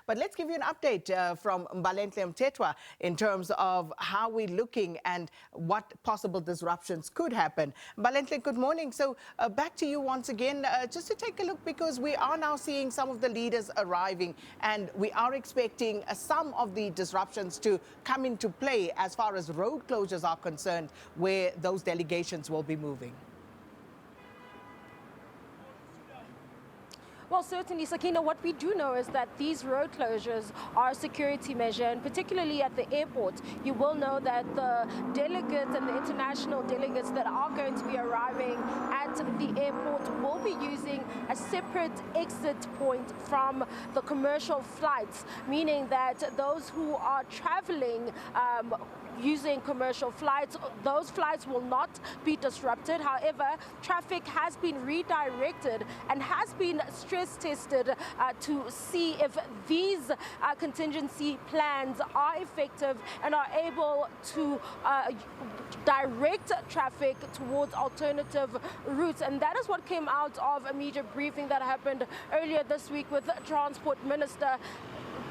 But let's give you an update from Mbalenhle Mthethwa in terms of how we're looking and what possible disruptions could happen. Mbalenhle, good morning. So back to you once again, just to take a look, because we are now seeing some of the leaders arriving and we are expecting some of the disruptions to come into play as far as road closures are concerned, where those delegations will be moving. Well, certainly, Sakina, what we do know is that these road closures are a security measure, and particularly at the airport, you will know that the delegates and the international delegates that are going to be arriving at the airport will be using a separate exit point from the commercial flights, meaning that those who are traveling using commercial flights, those flights will not be disrupted. However, traffic has been redirected and has been stress tested to see if these contingency plans are effective and are able to direct traffic towards alternative routes. And that is what came out of a media briefing that happened earlier this week with the Transport Minister.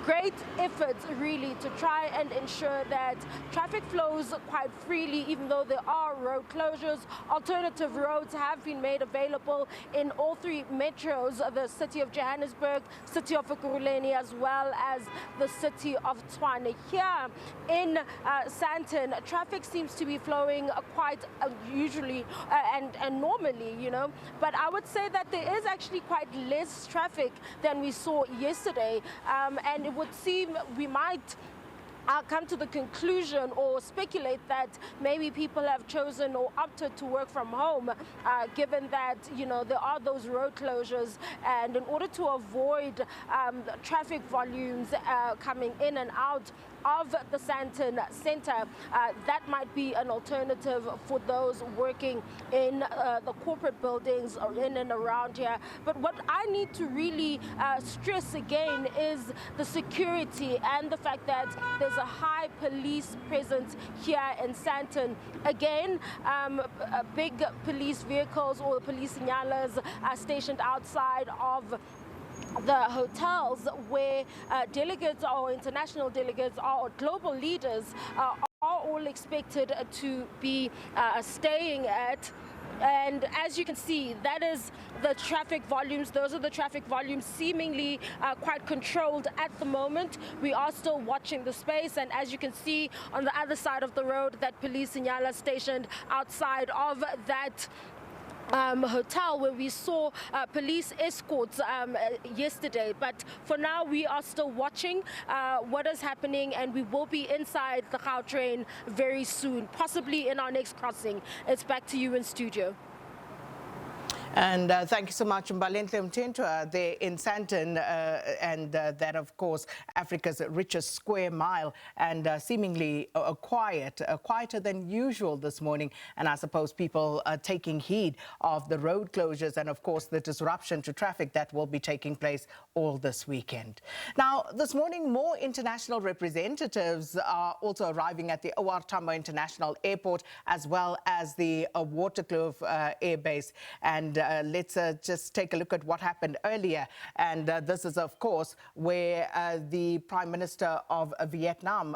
Great efforts really to try and ensure that traffic flows quite freely, even though there are road closures. Alternative roads have been made available in all three metros, the city of Johannesburg, city of Ekurhuleni, as well as the city of Tshwane. Here in Sandton, traffic seems to be flowing quite usually and normally, you know, but I would say that there is actually quite less traffic than we saw yesterday, and it would seem we might come to the conclusion or speculate that maybe people have chosen or opted to work from home, given that, you know, there are those road closures, and in order to avoid traffic volumes coming in and out of the Sandton Centre, that might be an alternative for those working in the corporate buildings or in and around here. But what I need to really stress again is the security and the fact that there's a high police presence here in Sandton. Again, big police vehicles or police signalas are stationed outside of the hotels where delegates or international delegates or global leaders are all expected to be staying at. And as you can see, that is the traffic volumes. Those are the traffic volumes, seemingly quite controlled at the moment. We are still watching the space, and as you can see on the other side of the road, that police signal stationed outside of that hotel where we saw police escorts yesterday. But for now, we are still watching what is happening, and we will be inside the Gautrain very soon, possibly in our next crossing. It's back to you in studio. And thank you so much, Mbalenhle Mthethwa, there in Sandton, and that, of course, Africa's richest square mile, and seemingly quieter than usual this morning. And I suppose people are taking heed of the road closures and, of course, the disruption to traffic that will be taking place all this weekend. Now, this morning, more international representatives are also arriving at the OR Tambo International Airport, as well as the Waterkloof Air Base. And let's just take a look at what happened earlier. And this is, of course, where the Prime Minister of Vietnam,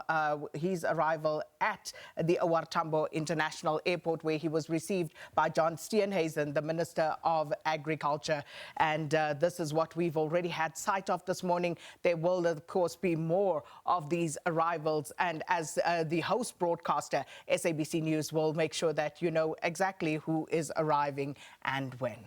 his arrival at the OR Tambo International Airport, where he was received by John Steenhuisen, the Minister of Agriculture. And this is what we've already had sight of this morning. There will, of course, be more of these arrivals. And as the host broadcaster, SABC News will make sure that you know exactly who is arriving and when.